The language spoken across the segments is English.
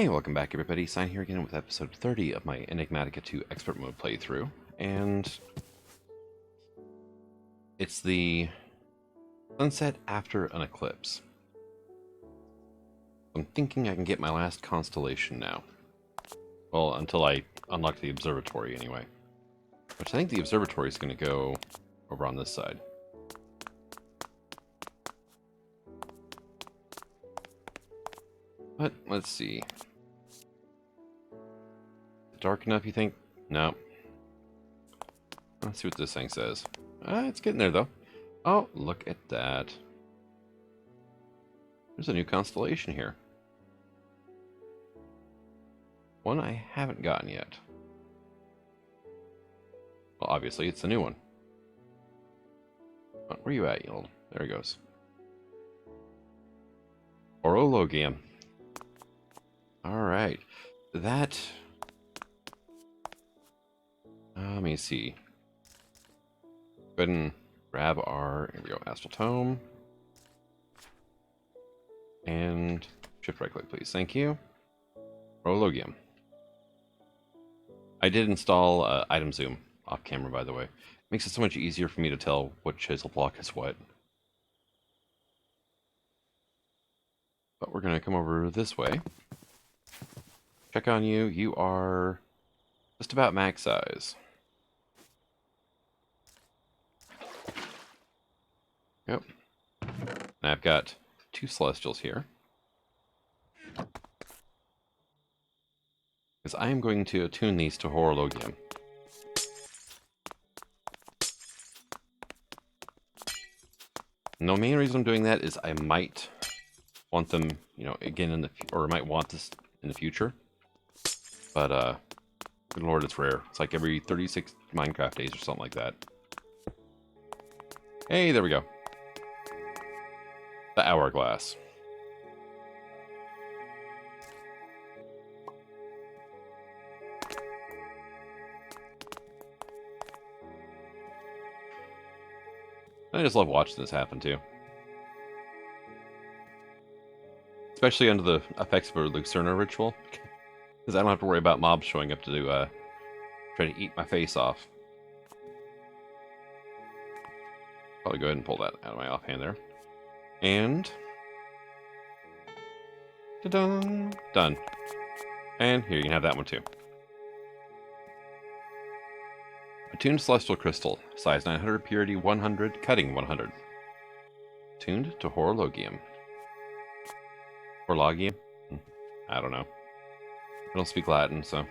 Hey, welcome back everybody. Sign here again with episode 30 of my Enigmatica 2 Expert Mode playthrough. And it's the sunset after an eclipse. I'm thinking I can get my last constellation now. Well, until I unlock the observatory anyway. Which I think the observatory is going to go over on this side. But, let's see. Dark enough, you think? No. Let's see what this thing says. It's getting there, though. Oh, look at that. There's a new constellation here. One I haven't gotten yet. Well, obviously, it's the new one. Oh, where are you at, Yield? There he goes. Orologium. Alright. That... let me see. Go ahead and grab our, here we go, Astral Tome. And shift right click, please. Thank you. Orologium. I did install item zoom off camera, by the way. It makes it so much easier for me to tell what chisel block is what. But we're going to come over this way. Check on you. You are just about max size. Yep. And I've got 2 celestials here. Because I am going to attune these to Horologium. And the main reason I'm doing that is I might want them, you know, again in the or I might want this in the future. But good lord, it's rare. It's like every 36 Minecraft days or something like that. Hey, there we go. The hourglass. I just love watching this happen too. Especially under the effects of a Lucerna ritual. Because I don't have to worry about mobs showing up to do, try to eat my face off. Probably go ahead and pull that out of my offhand there. And... ta-da! Done. And here you can have that one too. Attuned Celestial Crystal. Size 900, purity 100, cutting 100. Tuned to Horologium. Horologium? I don't know. I don't speak Latin, so...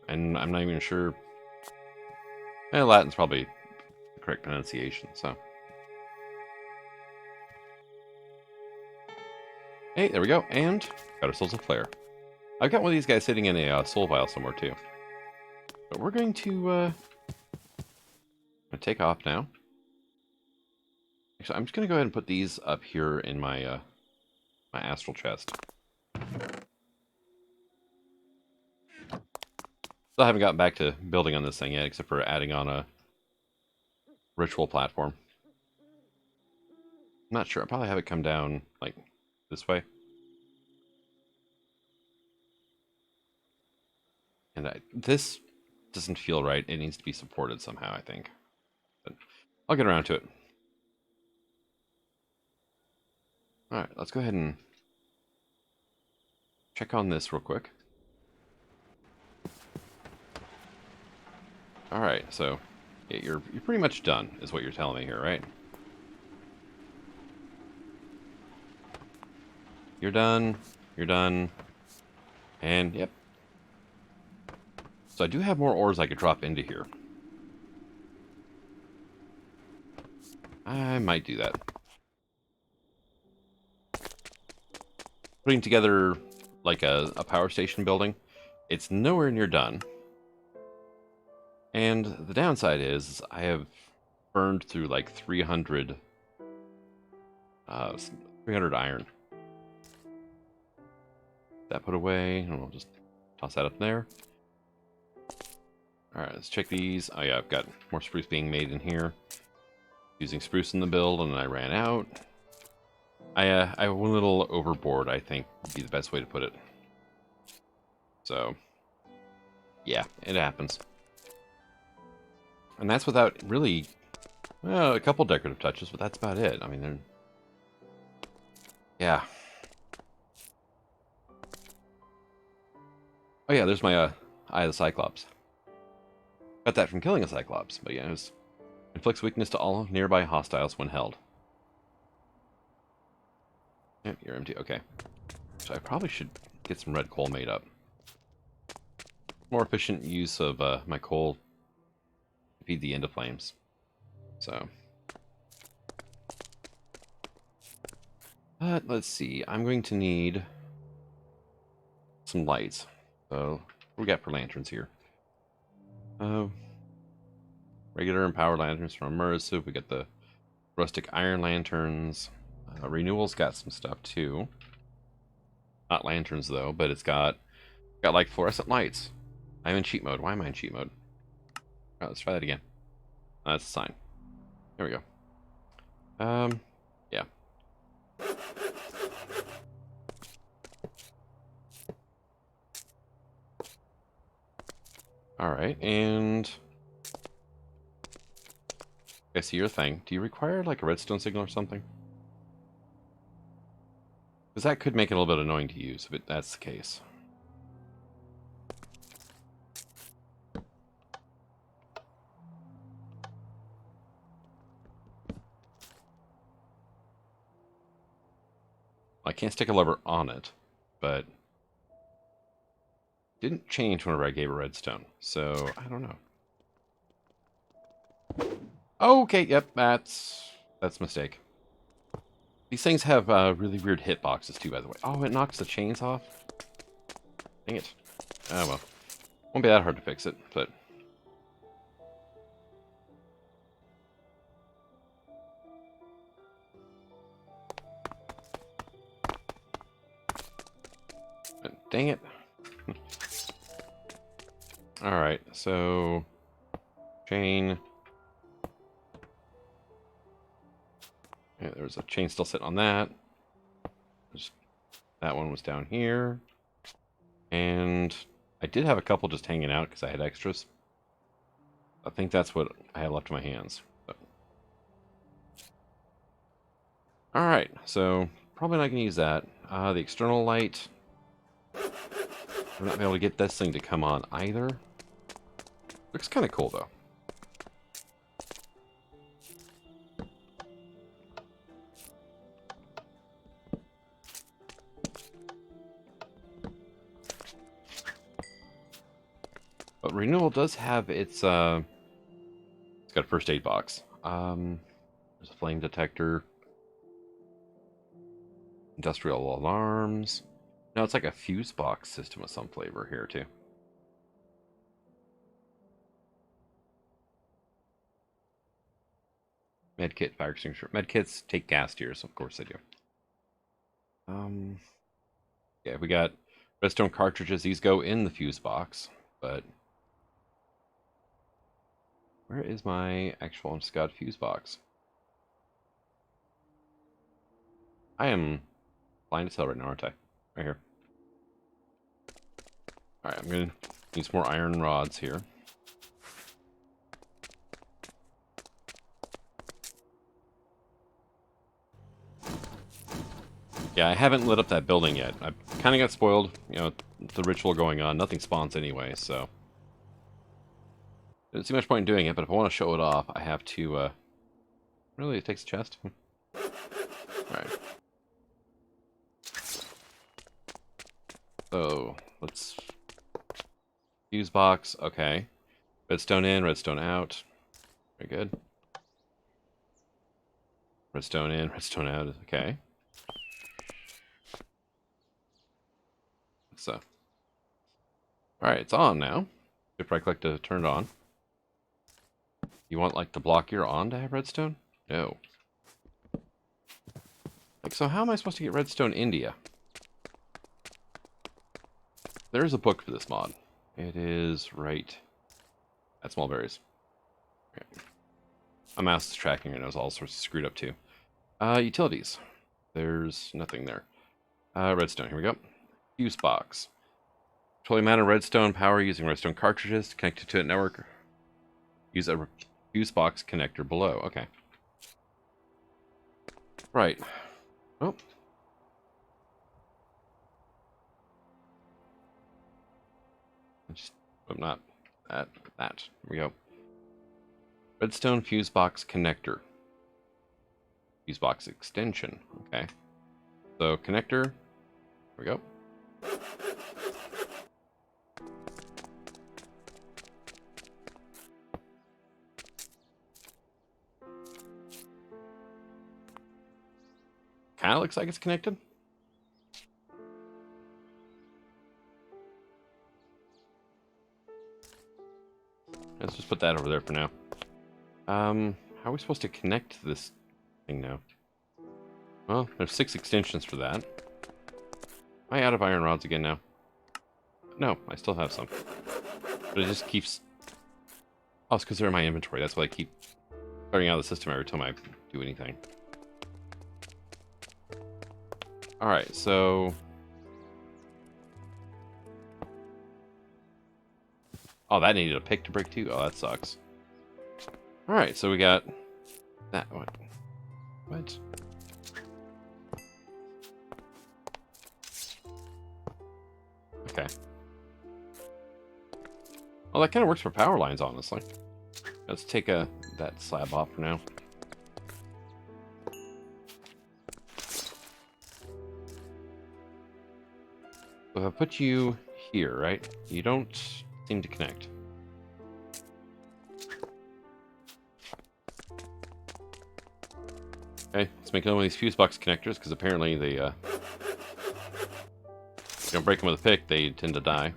And I'm not even sure... Latin's probably the correct pronunciation, so... Hey, there we go, and got ourselves a flare. I've got one of these guys sitting in a soul vial somewhere, too. But we're going to take off now. Actually, I'm just going to go ahead and put these up here in my, my astral chest. Still haven't gotten back to building on this thing yet, except for adding on a ritual platform. I'm not sure. I'll probably have it come down, like, this way. And this doesn't feel right. It needs to be supported somehow, I think. But I'll get around to it. Alright, let's go ahead and check on this real quick. Alright, so yeah, you're pretty much done, is what you're telling me here, right? You're done, and yep. So I do have more ores I could drop into here. I might do that. Putting together like a power station building, it's nowhere near done. And the downside is I have burned through like 300 iron. That put away, and we'll just toss that up there. Alright, let's check these. Oh yeah, I've got more spruce being made in here. Using spruce in the build, and then I ran out. I went a little overboard, I think, would be the best way to put it. So, yeah, it happens. And that's without really, well, a couple decorative touches, but that's about it. I mean, they're, yeah. Oh yeah, there's my Eye of the Cyclops. Got that from killing a Cyclops, but yeah, it inflicts weakness to all nearby hostiles when held. Yep, you're empty. Okay. So I probably should get some red coal made up. More efficient use of my coal to feed the end of flames. So. But let's see. I'm going to need some lights. So, what we got for lanterns here? Regular and power lanterns from Immersive. We got the rustic iron lanterns. Renewal's got some stuff too. Not lanterns though, but it's got like fluorescent lights. I'm in cheat mode. Why am I in cheat mode? Oh, let's try that again. That's a sign. There we go. Yeah. All right, and I see your thing. Do you require like a redstone signal or something? Because that could make it a little bit annoying to use if that's the case. I can't stick a lever on it, but it didn't change whenever I gave a redstone, so I don't know. Okay, yep, that's a mistake. These things have really weird hitboxes too, by the way. Oh, it knocks the chains off? Dang it. Oh well. Won't be that hard to fix it, but... dang it. Alright, so... chain... yeah, there's a chain still sitting on that. That one was down here. And I did have a couple just hanging out because I had extras. I think that's what I had left in my hands. Alright, so probably not going to use that. The external light... we're not going to be able to get this thing to come on either. Looks kind of cool, though. But Renewal does have its, it's got a first aid box. There's a flame detector. Industrial alarms. No, it's like a fuse box system with some flavor here, too. Medkit, fire extinguisher. Medkits take gas tiers, of course they do. Yeah, we got redstone cartridges. These go in the fuse box, but where is my actual Scott fuse box? I am blind as hell right now, aren't I? Right here. Alright, I'm gonna need some more iron rods here. Yeah, I haven't lit up that building yet. I kind of got spoiled, you know, the ritual going on. Nothing spawns anyway, so... didn't see much point in doing it, but if I want to show it off, I have to, really, it takes a chest? Alright. So, let's... fuse box, okay. Redstone in, redstone out. Very good. Redstone in, redstone out, okay. So, alright, it's on now. If I click to turn it on. You want, like, the block you're on to have redstone? No. Like, so how am I supposed to get redstone India? There's a book for this mod. It is right at Smallberries. Okay. My mouse is tracking and it was all sorts of screwed up too. Utilities. There's nothing there. Redstone, here we go. Fuse box. Control the amount of redstone power using redstone cartridges connected to a network. Use a fuse box connector below. Okay. Right. Oh. I'm not that. That. Here we go. Redstone fuse box connector. Fuse box extension. Okay. So connector. Here we go. Kind of looks like it's connected. Let's just put that over there for now. How are we supposed to connect this thing now? Well, there's 6 extensions for that. Am I out of iron rods again now? No, I still have some. But it just keeps... Oh, it's because they're in my inventory. That's why I keep starting out of the system every time I do anything. Alright, so... Oh, that needed a pick to break too? Oh, that sucks. Alright, so we got... That one. What? Okay. Well, that kind of works for power lines, honestly. Let's take that slab off for now. If I put you here, right? You don't seem to connect. Okay, let's make another one of these fuse box connectors, because apparently they, if you don't break them with a pick, they tend to die.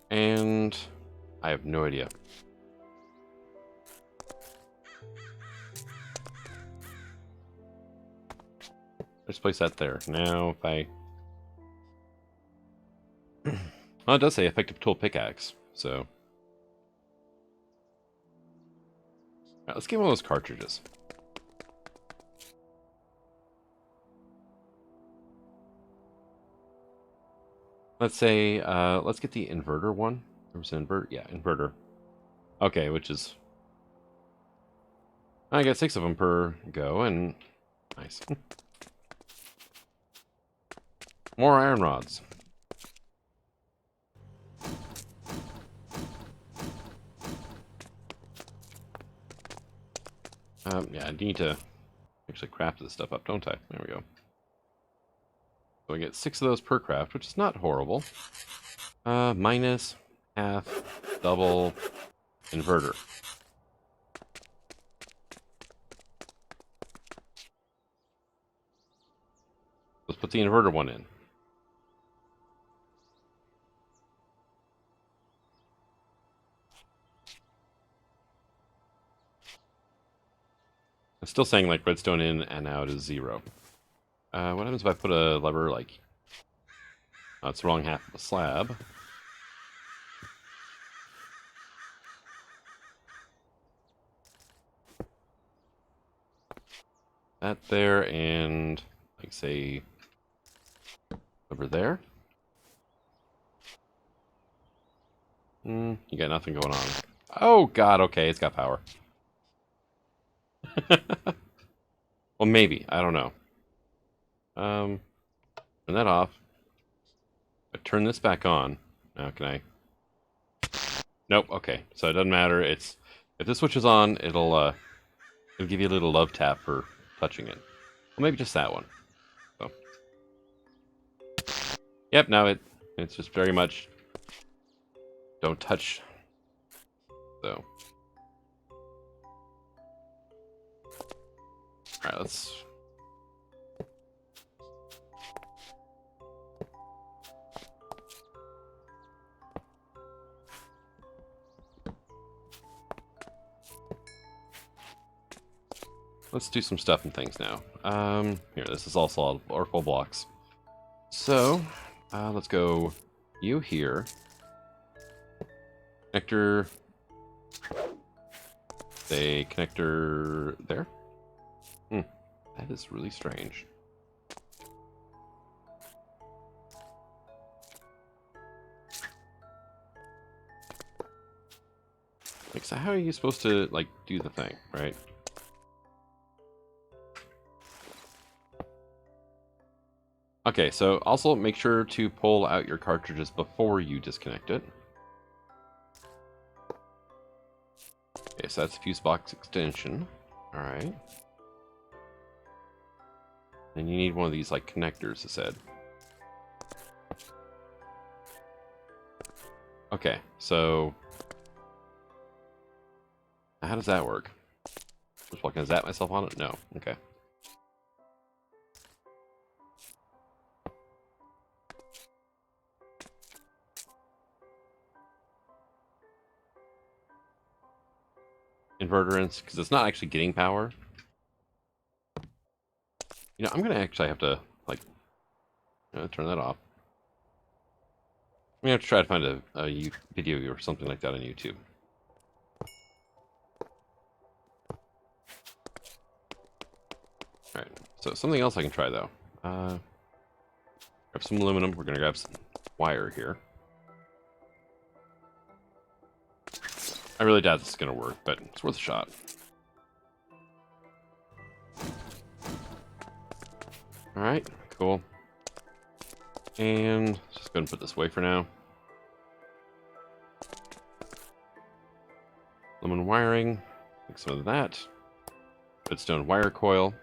And I have no idea. Let's place that there. Now, if I... Well, it does say effective tool pickaxe, so... Alright, let's get one of those cartridges. Let's say, let's get the inverter one. There was an inverter? Yeah, inverter. Okay, which is... I got 6 of them per go, and... Nice. More iron rods. Yeah, I need to actually craft this stuff up, don't I? There we go. So I get 6 of those per craft, which is not horrible. Minus, half, double, inverter. Let's put the inverter one in. It's still saying like redstone in and out is 0. What happens if I put a lever like... Oh, it's the wrong half of the slab. That there and like say over there. You got nothing going on. Oh god, okay, it's got power. Well, maybe. I don't know. Turn that off. I turn this back on. Now can I? Nope. Okay. So it doesn't matter. It's if this switch is on, it'll give you a little love tap for touching it. Well, maybe just that one. So. Yep. Now it's just very much don't touch. So. All right. Let's. Let's do some stuff and things now. Here, this is all solid or full blocks. So, let's go you here. Connector. Say connector there. That is really strange. Like, so how are you supposed to, like, do the thing, right? Okay, so also make sure to pull out your cartridges before you disconnect it. Okay, so that's a fuse box extension. Alright. And you need one of these, like, connectors, it said. Okay, so how does that work? First of all, can I zap myself on it? No. Okay. Inverter in, because it's not actually getting power. You know, I'm gonna actually have to, like, turn that off. I'm gonna have to try to find a video or something like that on YouTube. Alright, so something else I can try, though. Grab some aluminum. We're gonna grab some wire here. I really doubt this is gonna work, but it's worth a shot. Alright, cool. And just go and put this away for now. Aluminum wiring, like some of that. Redstone wire coil.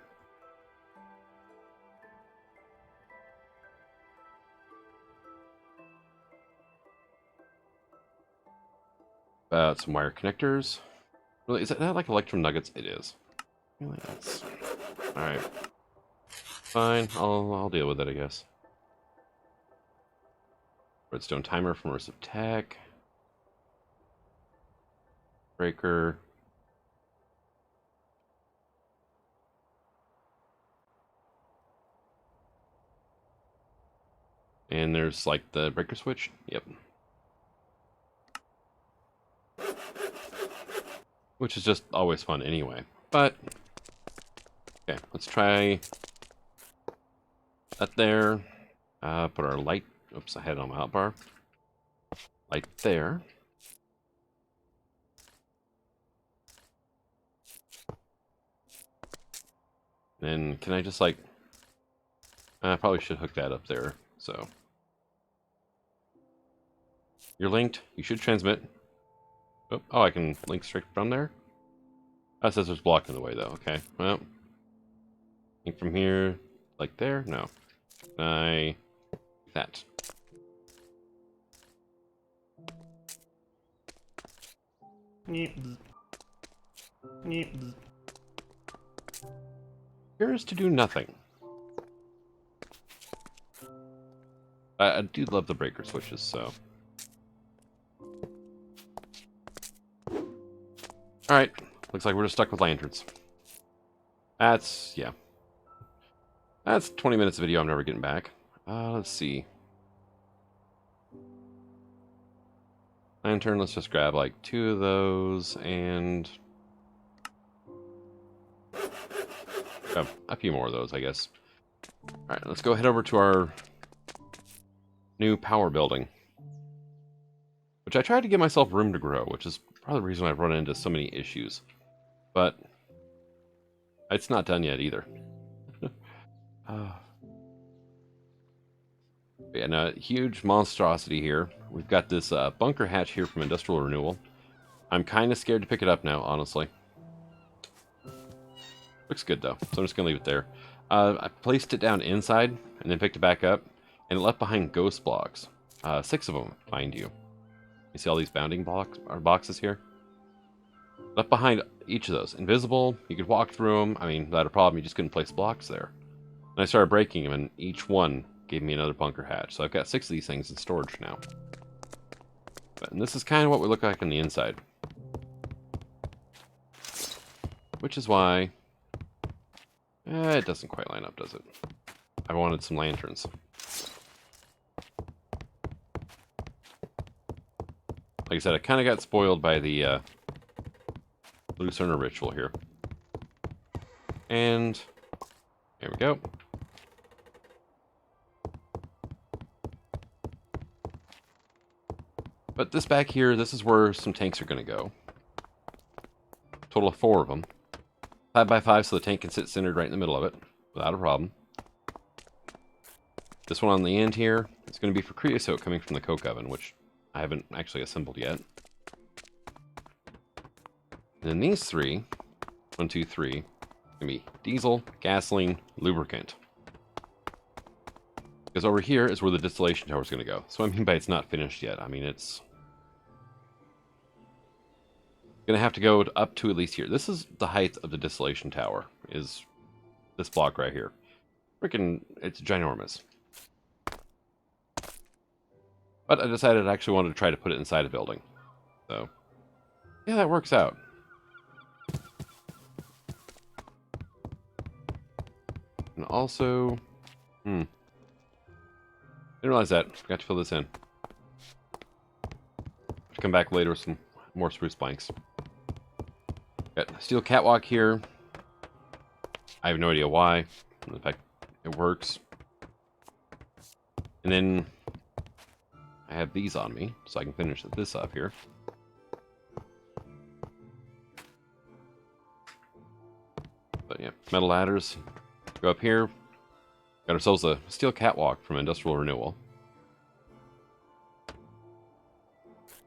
Some wire connectors. Really, is that like electrum nuggets? It is. Really, that's all right. Fine, I'll deal with it, I guess. Redstone timer from Immersive Tech. Breaker. And there's like the breaker switch. Yep. Which is just always fun anyway. But okay, let's try that there. Put our light. Oops, I had it on my hotbar. Light there. Then can I just like? I probably should hook that up there. So you're linked. You should transmit. Oh, I can link straight from there. That says there's blocking the way though. Okay, well, link from here, like there. No, that. Here's to do nothing. I do love the breaker switches, so. Alright, looks like we're just stuck with lanterns. That's, yeah. That's 20 minutes of video I'm never getting back. Let's see. Lantern, let's just grab like 2 of those and grab a few more of those, I guess. Alright, let's go head over to our new power building. Which I tried to give myself room to grow, which is probably the reason I've run into so many issues. But it's not done yet either. Yeah, no, huge monstrosity here. We've got this bunker hatch here from Industrial Renewal. I'm kind of scared to pick it up now, honestly. Looks good, though, so I'm just going to leave it there. I placed it down inside, and then picked it back up, and it left behind ghost blocks. 6 of them, mind you. You see all these bounding boxes here? Left behind each of those. Invisible, you could walk through them. I mean, without a problem, you just couldn't place blocks there. And I started breaking them, and each one gave me another bunker hatch. So I've got 6 of these things in storage now. And this is kind of what we look like on the inside. Which is why... it doesn't quite line up, does it? I wanted some lanterns. Like I said, I kind of got spoiled by the Lucerna ritual here. And here we go. But this back here, this is where some tanks are going to go. total of 4 of them. 5 by 5 so the tank can sit centered right in the middle of it without a problem. This one on the end here is going to be for creosote coming from the coke oven, which I haven't actually assembled yet. And then these 3, 1, 2, 3, going to be diesel, gasoline, lubricant. Because over here is where the distillation tower is going to go. So I mean by it's not finished yet. I mean it's going to have to go up to at least here. This is the height of the distillation tower, is this block right here. Freaking, it's ginormous. But I decided I actually wanted to try to put it inside a building. So, yeah, that works out. And also, didn't realize that. Forgot to fill this in. Come back later with some more spruce planks. Got a steel catwalk here. I have no idea why. In fact, it works. And then I have these on me, so I can finish this up here. But yeah, metal ladders. Go up here. Got ourselves a steel catwalk from Industrial Renewal.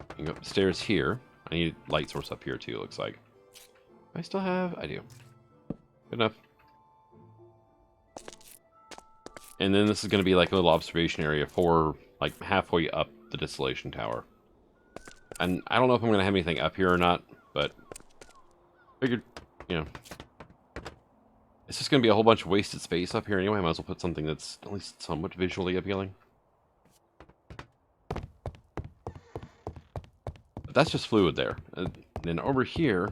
You can go upstairs here. I need a light source up here too, looks like. I still have? I do. Good enough. And then this is going to be like a little observation area for like halfway up the distillation tower. And I don't know if I'm going to have anything up here or not, but figured, you know, it's just going to be a whole bunch of wasted space up here anyway. I might as well put something that's at least somewhat visually appealing. But that's just fluid there. And then over here,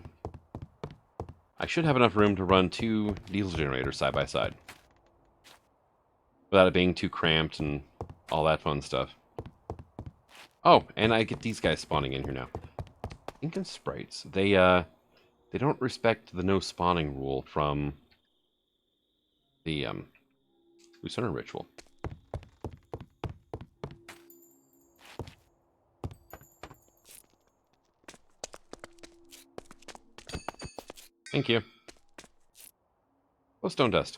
I should have enough room to run 2 diesel generators side by side, without it being too cramped and all that fun stuff. Oh, and I get these guys spawning in here now. Ink and sprites. They don't respect the no spawning rule from the Lucerne ritual. Thank you. Oh, stone dust.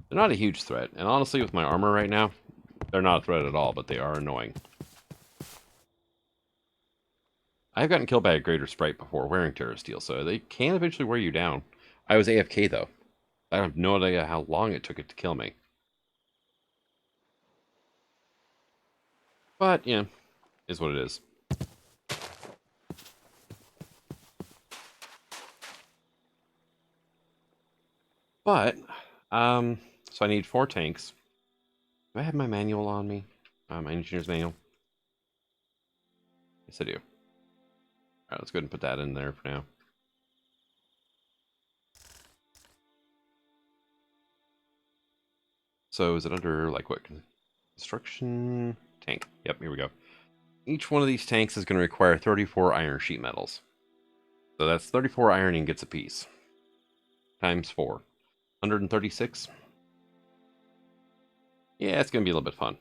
They're not a huge threat, and honestly, with my armor right now, they're not a threat at all, but they are annoying. I've gotten killed by a greater sprite before wearing Terra Steel, so they can eventually wear you down. I was AFK, though. I have no idea how long it took it to kill me. But, yeah, is what it is. But, so I need 4 tanks. Do I have my manual on me? My engineer's manual? Yes, I do. Alright, let's go ahead and put that in there for now. So is it under, like, what? Construction tank. Yep, here we go. Each one of these tanks is going to require 34 iron sheet metals. So that's 34 iron ingots apiece. Times 4. 136? Yeah, it's going to be a little bit fun.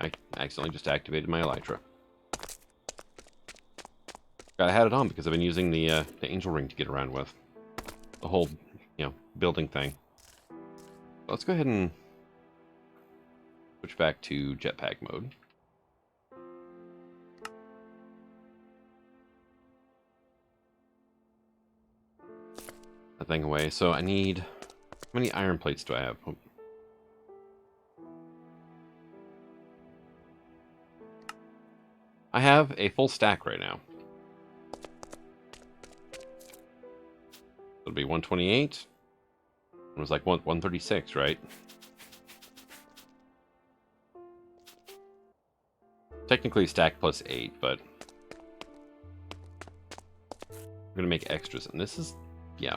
I accidentally just activated my elytra. I had it on because I've been using the angel ring to get around with. The whole, you know, building thing. Let's go ahead and switch back to jetpack mode. That thing away. So I need... How many iron plates do I have? Oh. I have a full stack right now. It'll be 128. It was like 136, right? Technically stack plus 8, but I'm gonna make extras, and this is, yeah.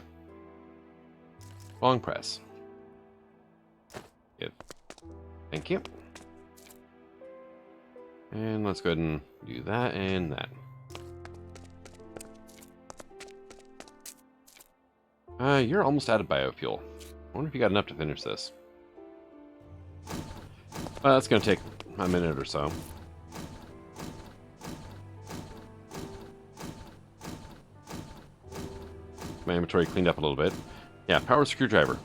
Long press. Good. Thank you. And let's go ahead and do that and that. You're almost out of biofuel. I wonder if you got enough to finish this. Well, that's going to take a minute or so. my inventory cleaned up a little bit. Yeah, power screwdriver.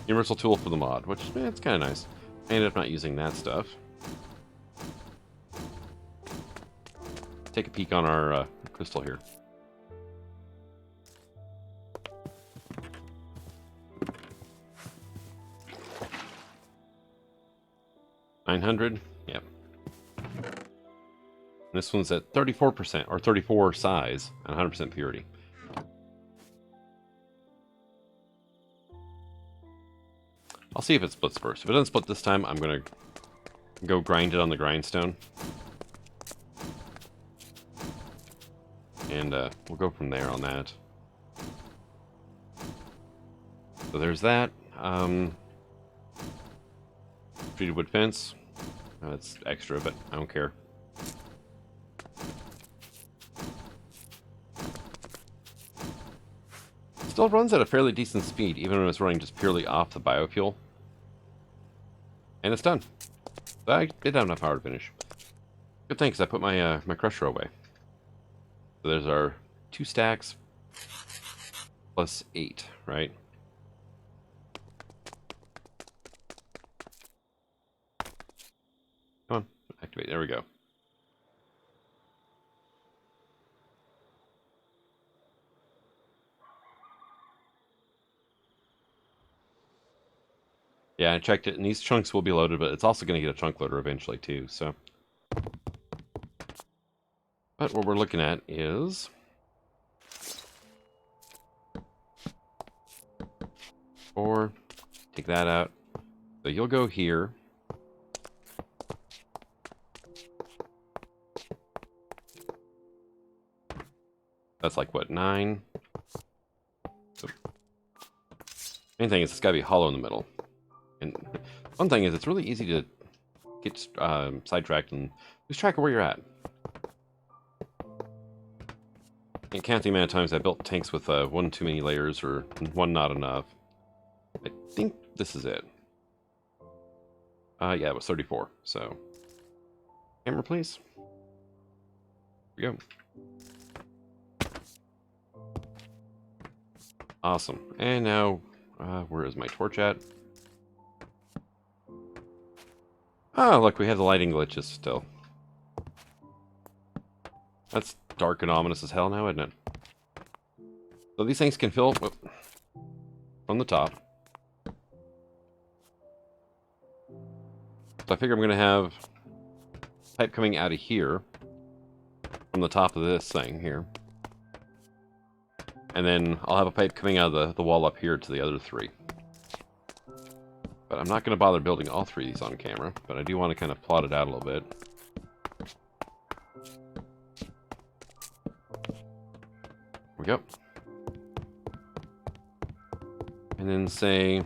Universal tool for the mod, which, it's kind of nice. I ended up not using that stuff. Take a peek on our crystal here. $900. Yep. This one's at 34% or 34 size and 100% purity. I'll see if it splits first. If it doesn't split this time, I'm gonna go grind it on the grindstone. And we'll go from there on that. So there's that. Treated wood fence. That's extra, but I don't care. Still runs at a fairly decent speed, even when it's running just purely off the biofuel. And it's done. But I did have enough power to finish. Good thing, because I put my my crusher away. So there's our 2 stacks plus 8, right? Come on, activate. There we go. Yeah, I checked it, and these chunks will be loaded, but it's also going to get a chunk loader eventually, too, so. But what we're looking at is... take that out. So you'll go here. That's like, what, 9? So, main thing is it's got to be hollow in the middle. And one thing is it's really easy to get sidetracked and lose track of where you're at. I can't count the amount of times I built tanks with one too many layers or one not enough. I think this is it. Yeah, it was 34, so... Camera, please. Here we go. Awesome. And now, where is my torch at? Oh, look, we have the lighting glitches still. That's dark and ominous as hell now, isn't it? So these things can fill from the top. So I figure I'm going to have pipe coming out of here from the top of this thing here. And then I'll have a pipe coming out of the wall up here to the other 3. But I'm not going to bother building all 3 of these on camera, but I do want to kind of plot it out a little bit. There we go. And then say,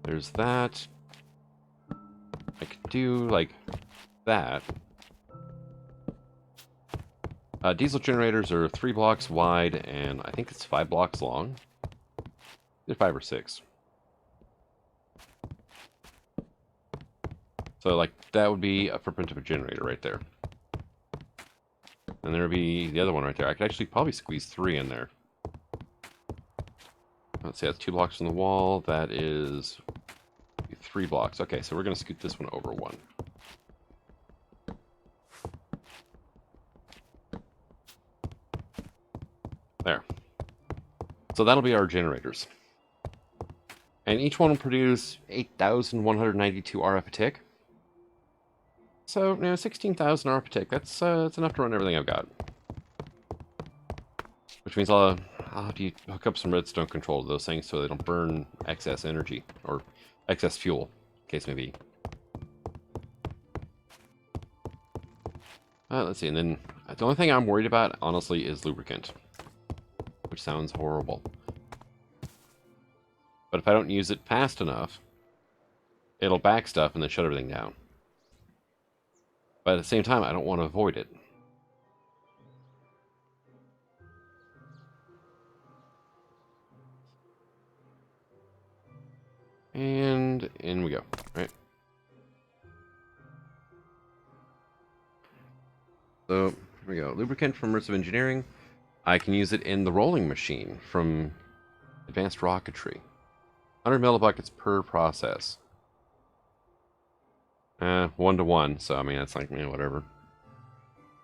there's that. I could do like that. Diesel generators are 3 blocks wide, and I think it's 5 blocks long. They're 5 or 6. So, like, that would be a footprint of a generator right there. And there would be the other one right there. I could actually probably squeeze 3 in there. Let's see, that's 2 blocks from the wall. That is 3 blocks. Okay, so we're going to scoot this one over 1. There. So that'll be our generators. And each one will produce 8,192 RF a tick. So, 16,000 RF a tick. That's enough to run everything I've got. Which means I'll have to hook up some redstone control to those things so they don't burn excess energy or excess fuel, case may be. Let's see, and then the only thing I'm worried about, honestly, is lubricant, which sounds horrible. But if I don't use it fast enough, it'll back stuff and then shut everything down. But at the same time, I don't want to avoid it. And in we go, right? So, here we go. lubricant from immersive engineering. I can use it in the rolling machine from advanced rocketry. 100 millibuckets per process. 1 to 1, so I mean that's like, whatever.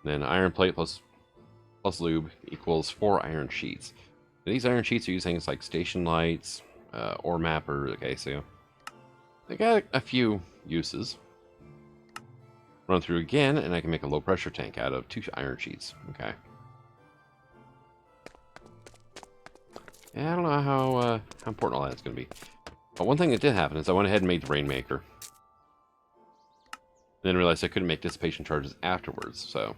Then iron plate plus lube equals 4 iron sheets. These iron sheets are used things like station lights, ore mapper. Okay, so they got a few uses. Run through again, and I can make a low pressure tank out of 2 iron sheets. Okay. Yeah, I don't know how important all that's going to be. But one thing that did happen is I went ahead and made the Rainmaker. Then realized I couldn't make dissipation charges afterwards, so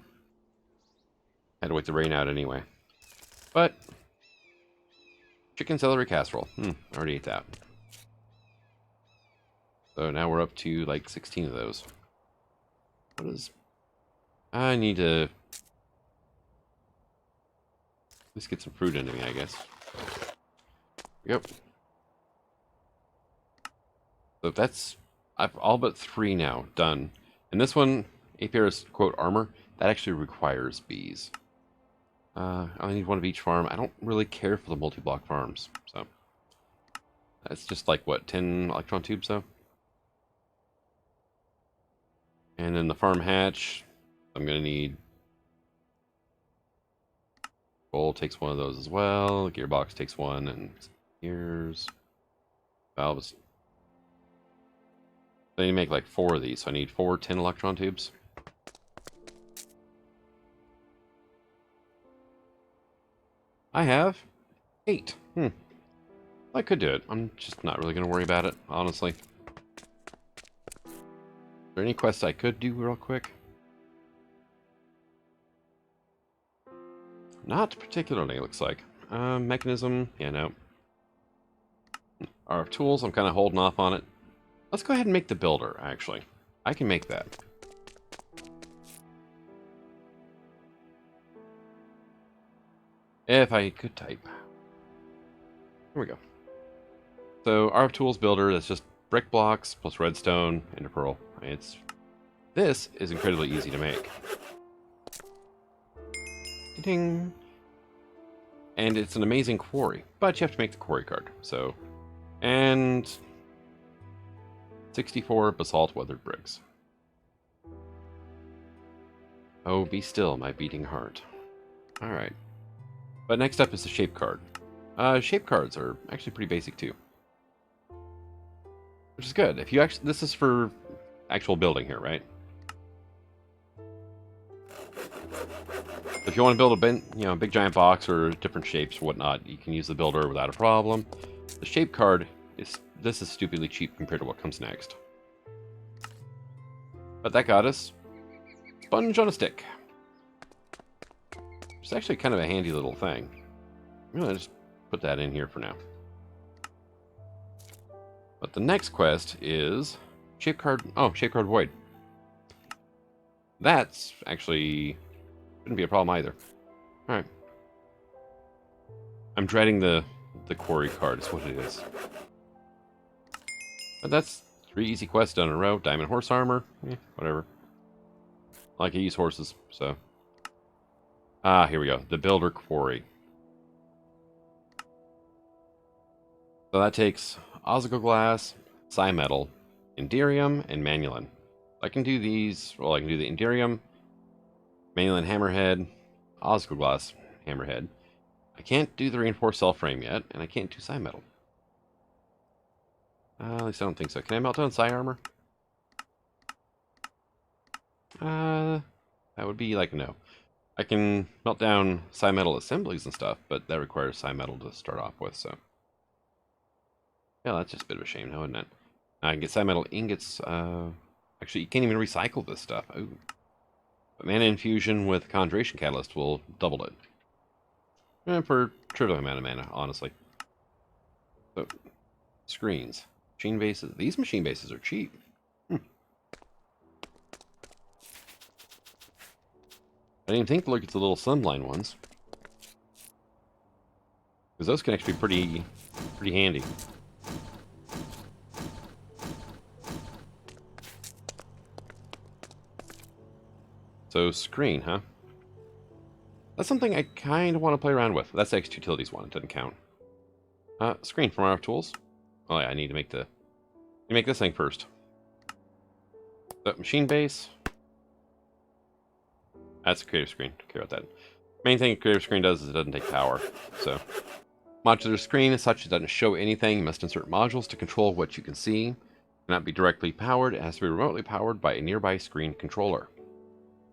had to wait the rain out anyway. But chicken celery casserole. Already ate that. So now we're up to like 16 of those. What is... I need to at least get some fruit into me, I guess. Yep. So that's... I've all but 3 now done. And this one, Apiar's quote armor, that actually requires bees. I only need 1 of each farm. I don't really care for the multi-block farms, so that's just like what, 10 electron tubes though. And then the farm hatch, I'm gonna need. Bowl takes 1 of those as well. Gearbox takes 1, and gears, valves. I need to make like 4 of these, so I need 4 10 electron tubes. I have 8. I could do it. I'm just not really going to worry about it, honestly. Is there any quests I could do real quick? Not particularly, it looks like. Mechanism, yeah, no. Our tools, I'm kind of holding off on it. Let's go ahead and make the builder, actually. I can make that. If I could type. Here we go. So our tools builder, that's just brick blocks plus redstone and a pearl. This is incredibly easy to make. Ding. And it's an amazing quarry, but you have to make the quarry card. So, and 64 basalt weathered bricks. Oh, be still, my beating heart. All right. But next up is the shape card. Shape cards are actually pretty basic too, which is good. If you actually, this is for actual building here, right? If you want to build a big giant box or different shapes or whatnot, you can use the builder without a problem. The shape card is stupidly cheap compared to what comes next. But that got us sponge on a stick. It's actually kind of a handy little thing. I'm gonna just put that in here for now. But the next quest is shape card. Oh, shape card void. That's actually shouldn't be a problem either. All right. I'm dreading the quarry card. Is what it is. But that's 3 easy quests done in a row. Diamond horse armor. Whatever. I like to use horses, so. Ah, here we go. The builder quarry. So that takes Ozical glass, Metal, Inderium, and Manulin. I can do these. Well, I can do the Inderium, Manulin hammerhead, Ozical glass hammerhead. I can't do the reinforced cell frame yet, and I can't do Metal. At least I don't think so. Can I melt down armor? That would be like a no. I can melt down Metal assemblies and stuff, but that requires Metal to start off with, so. Yeah, that's just a bit of a shame now, isn't it? I can get Metal ingots. Actually, you can't even recycle this stuff. Ooh. But mana infusion with conjuration catalyst will double it. And for a trivial amount of mana, honestly. So, screens. Machine bases. These machine bases are cheap. I didn't even think to look at the little slimline ones. Because those can actually be pretty handy. So, screen, huh? That's something I kind of want to play around with. That's the X Utilities one. It doesn't count. Screen from our tools. Oh yeah, I need to make this thing first. The machine base. That's a creative screen. Don't care about that. Main thing a creative screen does is it doesn't take power. So, modular screen is such it doesn't show anything. You must insert modules to control what you can see. It cannot be directly powered. It has to be remotely powered by a nearby screen controller.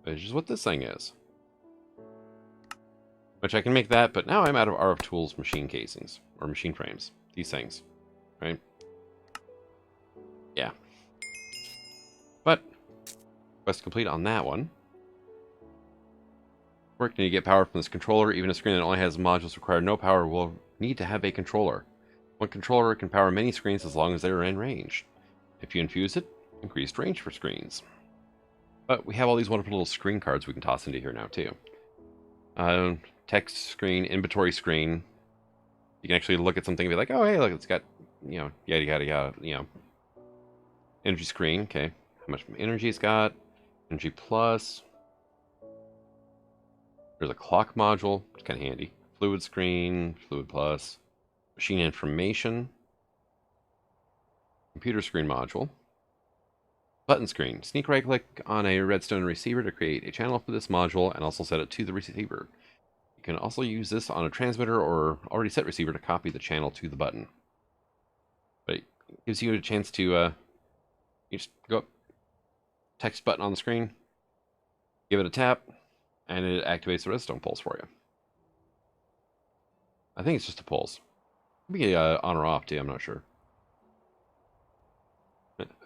Which is what this thing is. Which I can make that, but now I'm out of RF Tools machine casings. Or machine frames. These things. Right? Yeah. But, quest complete on that one. Work need to get power from this controller. Even a screen that only has modules require no power will need to have a controller. One controller can power many screens as long as they are in range. If you infuse it, increased range for screens. But we have all these wonderful little screen cards we can toss into here now too. Text screen, inventory screen. You can actually look at something and be like, oh hey, look, it's got, yada yada yada, Energy screen, okay. How much energy it's got. Energy plus. There's a clock module, it's kind of handy. Fluid screen, fluid plus. Machine information. Computer screen module. Button screen. Sneak right click on a redstone receiver to create a channel for this module and also set it to the receiver. You can also use this on a transmitter or already set receiver to copy the channel to the button. But it gives you a chance to, you just go up, text button on the screen, give it a tap, and it activates the redstone pulse for you. I think it's just a pulse. Maybe on or off too, I'm not sure.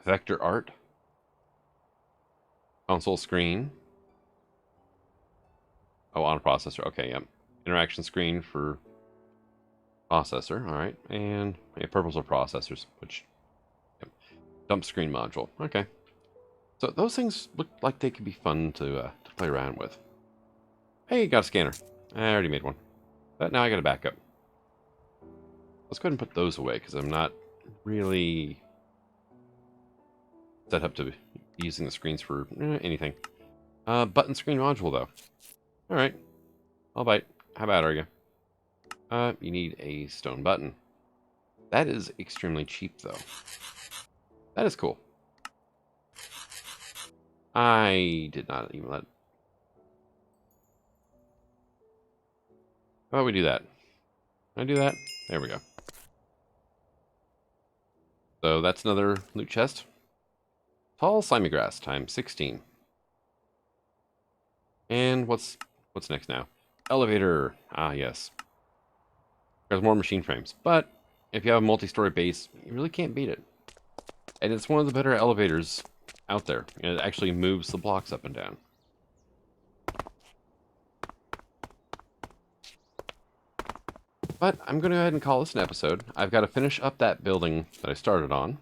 Vector art. Console screen. Oh, on processor. Okay, yep. Interaction screen for processor. All right, and purples are processors, which dump screen module. Okay, so those things look like they could be fun to play around with. Hey, got a scanner. I already made one, but now I got a backup. Let's go ahead and put those away because I'm not really set up to be using the screens for anything. Button screen module though. All right, I'll bite. How bad are you? You need a stone button. That is extremely cheap though. That is cool. I did not even let. How about we do that? Can I do that? There we go. So that's another loot chest. Tall slimy grass times 16. And what's next now? Elevator. Ah, yes. There's more machine frames, but if you have a multi-story base, you really can't beat it. And it's one of the better elevators out there. And it actually moves the blocks up and down. But I'm going to go ahead and call this an episode. I've got to finish up that building that I started on.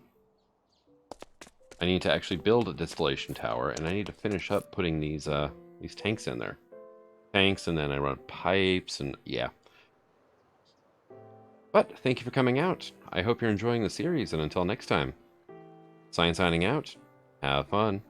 I need to actually build a distillation tower, and I need to finish up putting these tanks in there. Tanks, and then I run pipes, and yeah. But thank you for coming out. I hope you're enjoying the series, and until next time, signing out. Have fun.